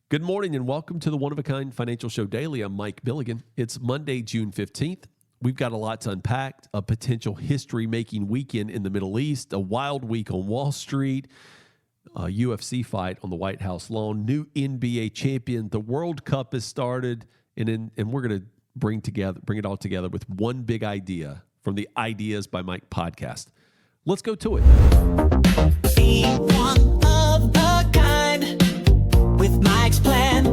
Good morning and welcome to the One of a Kind Financial Show Daily. I'm Mike Milligan. It's Monday, June 15th. We've got a lot to unpack, a potential history-making weekend in the Middle East, a wild week on Wall Street, a UFC fight on the White House lawn, new NBA champion, the World Cup has started, and we're going to bring it all together with one big idea from the Ideas by Mike podcast. Let's go to it. Be one of a kind with Mike's plan.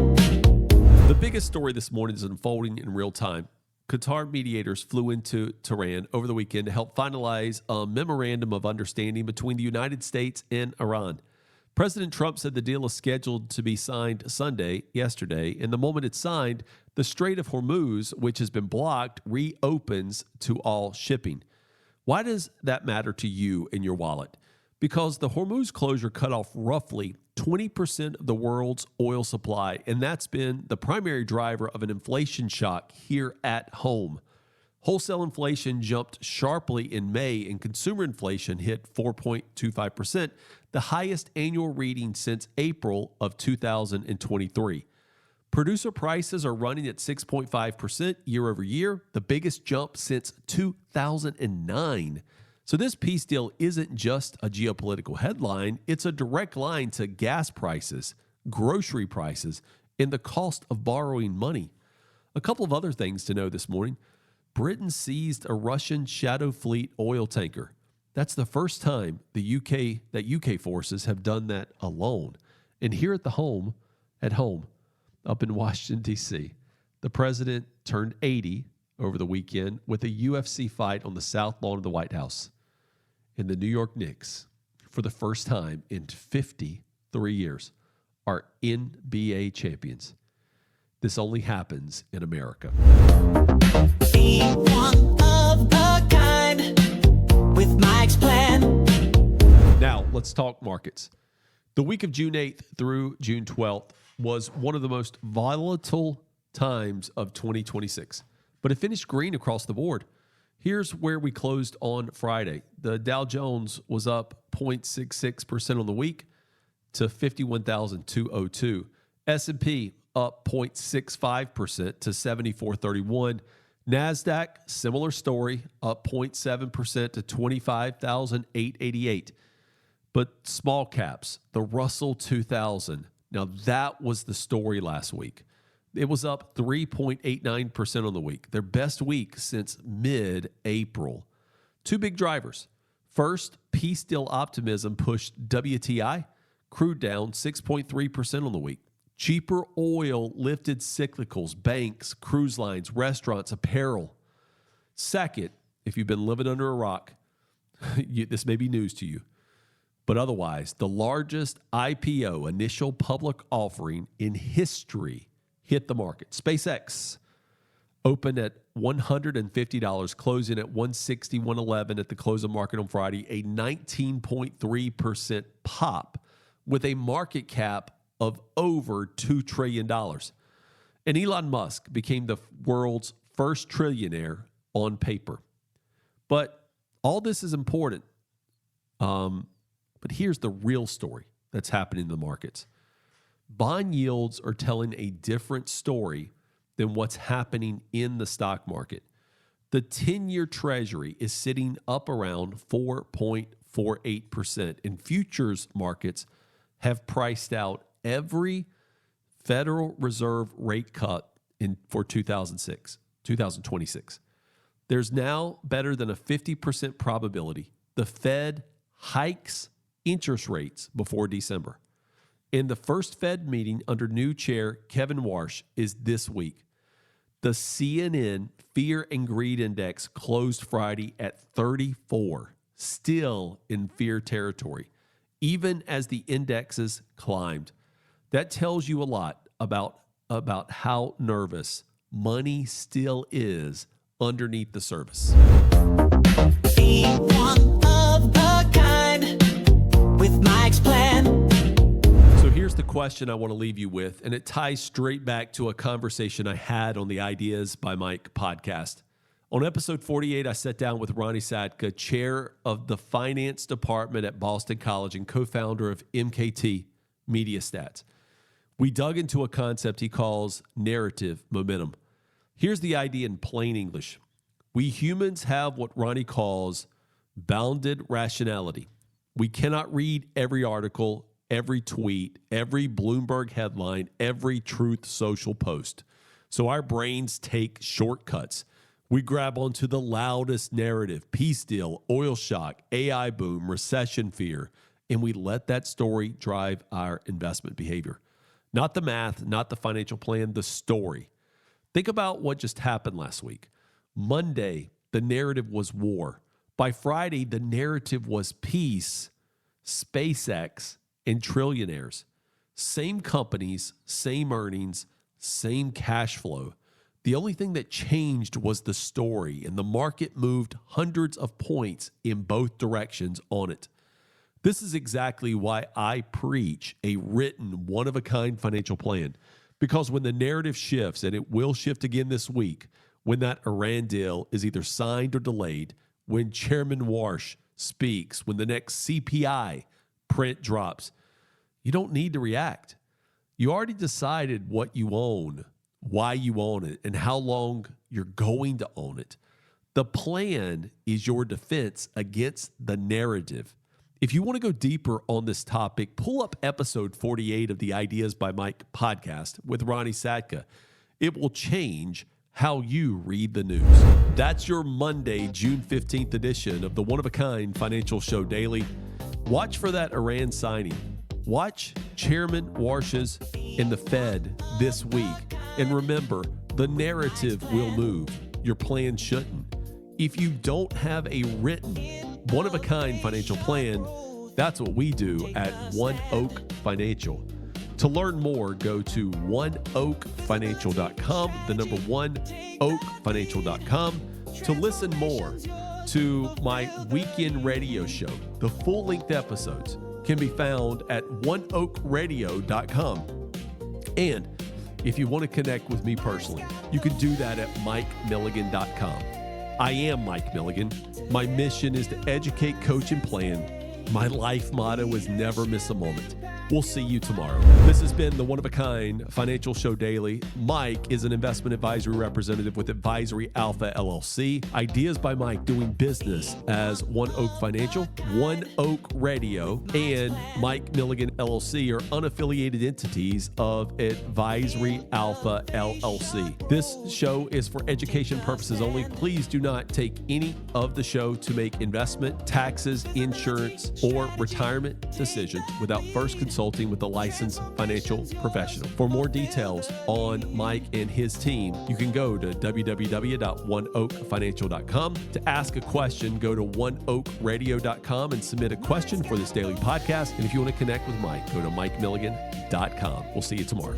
The biggest story this morning is unfolding in real time. Qatar mediators flew into Tehran over the weekend to help finalize a memorandum of understanding between the United States and Iran. President Trump said the deal is scheduled to be signed yesterday, and the moment it's signed, the Strait of Hormuz, which has been blocked, reopens to all shipping. Why does that matter to you and your wallet? Because the Hormuz closure cut off roughly 20% of the world's oil supply, and that's been the primary driver of an inflation shock here at home. Wholesale inflation jumped sharply in May, and consumer inflation hit 4.25%, the highest annual reading since April of 2023. Producer prices are running at 6.5% year over year, the biggest jump since 2009. So this peace deal isn't just a geopolitical headline, it's a direct line to gas prices, grocery prices, and the cost of borrowing money. A couple of other things to know this morning. Britain seized a Russian Shadow Fleet oil tanker. That's the first time UK forces have done that alone. And here at home, up in Washington, D.C., the president turned 80 over the weekend with a UFC fight on the South Lawn of the White House. And the New York Knicks, for the first time in 53 years, are NBA champions. This only happens in America. Be one of a kind with Mike's plan. Now, let's talk markets. The week of June 8th through June 12th was one of the most volatile times of 2026, but it finished green across the board. Here's where we closed on Friday. The Dow Jones was up 0.66% on the week to 51,202. S&P up 0.65% to 7431. NASDAQ, similar story, up 0.7% to 25,888. But small caps, the Russell 2000, now that was the story last week. It was up 3.89% on the week, their best week since mid-April. Two big drivers. First, peace deal optimism pushed WTI, crude down 6.3% on the week. Cheaper oil lifted cyclicals, banks, cruise lines, restaurants, apparel. Second, if you've been living under a rock, this may be news to you. But otherwise, the largest IPO, initial public offering in history, hit the market. SpaceX opened at $150, closing at $160-$111 at the close of market on Friday, a 19.3% pop with a market cap of over $2 trillion. And Elon Musk became the world's first trillionaire on paper. But all this is important. But here's the real story that's happening in the markets. Bond yields are telling a different story than what's happening in the stock market. The 10-year Treasury is sitting up around 4.48%, and futures markets have priced out every Federal Reserve rate cut for 2026. There's now better than a 50% probability the Fed hikes interest rates before December. And the first Fed meeting under new chair Kevin Walsh is this week. The CNN Fear and Greed Index closed Friday at 34, still in fear territory, even as the indexes climbed. That tells you a lot about how nervous money still is underneath the surface. Be one of a kind with Mike's plan. So here's the question I want to leave you with, and it ties straight back to a conversation I had on the Ideas by Mike podcast. On episode 48, I sat down with Ronnie Sadka, chair of the finance department at Boston College and co-founder of MKT Media Stats. We dug into a concept he calls narrative momentum. Here's the idea in plain English. We humans have what Ronnie calls bounded rationality. We cannot read every article, every tweet, every Bloomberg headline, every Truth Social post. So our brains take shortcuts. We grab onto the loudest narrative, peace deal, oil shock, AI boom, recession fear, and we let that story drive our investment behavior. Not the math, not the financial plan, the story. Think about what just happened last week. Monday, the narrative was war. By Friday, the narrative was peace, SpaceX, and trillionaires. Same companies, same earnings, same cash flow. The only thing that changed was the story, and the market moved hundreds of points in both directions on it. This is exactly why I preach a written, one-of-a-kind financial plan. Because when the narrative shifts, and it will shift again this week, when that Iran deal is either signed or delayed, when Chairman Walsh speaks, when the next CPI print drops, you don't need to react. You already decided what you own, why you own it, and how long you're going to own it. The plan is your defense against the narrative. If you want to go deeper on this topic, pull up episode 48 of the Ideas by Mike podcast with Ronnie Sadka. It will change how you read the news. That's your Monday, June 15th edition of the one-of-a-kind Financial Show Daily. Watch for that Iran signing. Watch Chairman Walsh's in the Fed this week. And remember, the narrative will move. Your plan shouldn't. If you don't have a written, one-of-a-kind financial plan, that's what we do at One Oak Financial. To learn more, go to oneoakfinancial.com, the number one, oakfinancial.com. To listen more to my weekend radio show, the full-length episodes can be found at oneoakradio.com. And if you want to connect with me personally, you can do that at mikemilligan.com. I am Mike Milligan. My mission is to educate, coach, and plan. My life motto is never miss a moment. We'll see you tomorrow. This has been the one-of-a-kind Financial Show Daily. Mike is an investment advisory representative with Advisory Alpha LLC. Ideas by Mike doing business as One Oak Financial, One Oak Radio, and Mike Milligan LLC are unaffiliated entities of Advisory Alpha LLC. This show is for education purposes only. Please do not take any of the show to make investment, taxes, insurance, or retirement decisions without first consulting with a licensed financial professional. For more details on Mike and his team, you can go to www.oneoakfinancial.com. To ask a question, go to oneoakradio.com and submit a question for this daily podcast. And if you want to connect with Mike, go to mikemilligan.com. We'll see you tomorrow.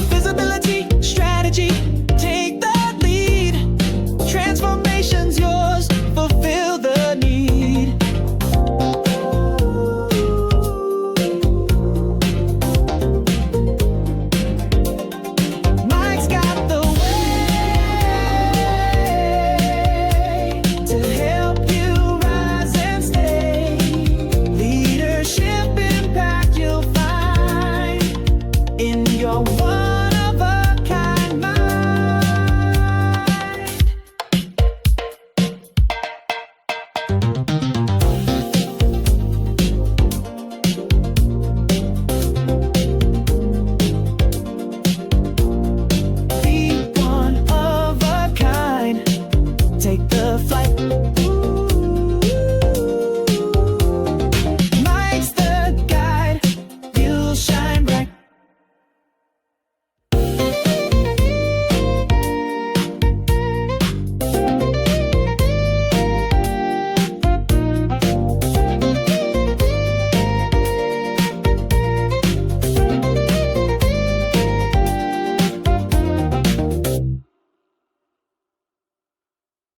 Visibility, strategy, take that lead. Transformations.